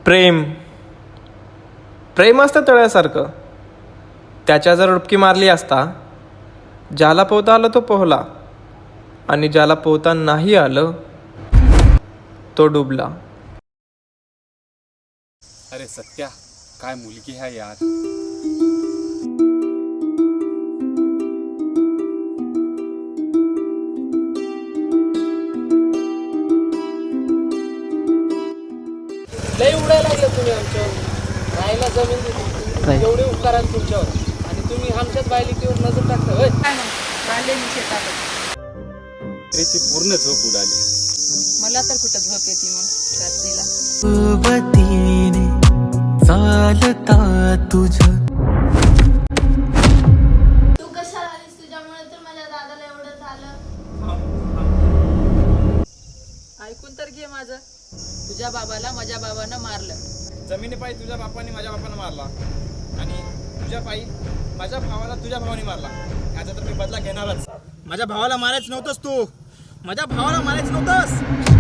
प्रेम प्रेम असतं तळ्यासारखं. त्याच्या जर डुबकी मारली असता, ज्याला पोहता आलं तो पोहला आणि ज्याला पोहता नाही आलं तो डुबला. अरे सत्या, काय मुलगी है यार. लय उडायला लागलं तुम्ही आमच्यावर. राहायला जमीन दिली, एवढे उपकार आहेत तुमच्यावर, आणि तुम्ही आमच्याच बायलिकीवर नजर टाकता. होय अरे ती पूर्ण झोप उडाली. मला तर कुठं झोप येते मग रात्रीला. सोबतीने चालता तुझ. तू कशाला आलीस? तुझ्यामुळे तर माझ्या दादाला एवढं झालं. ऐकून तर घे माझं. तुझ्या बाबाला माझ्या बाबानं मारलं. जमिनी पायी तुझ्या बापाने माझ्या बापानं मारला, आणि तुझ्या पायी माझ्या भावाला तुझ्या भावाने मारला. याचा तर मी बदला घेणारच. माझ्या भावाला मारायच नव्हतंस तू. माझ्या भावाला मारायच नव्हतंस.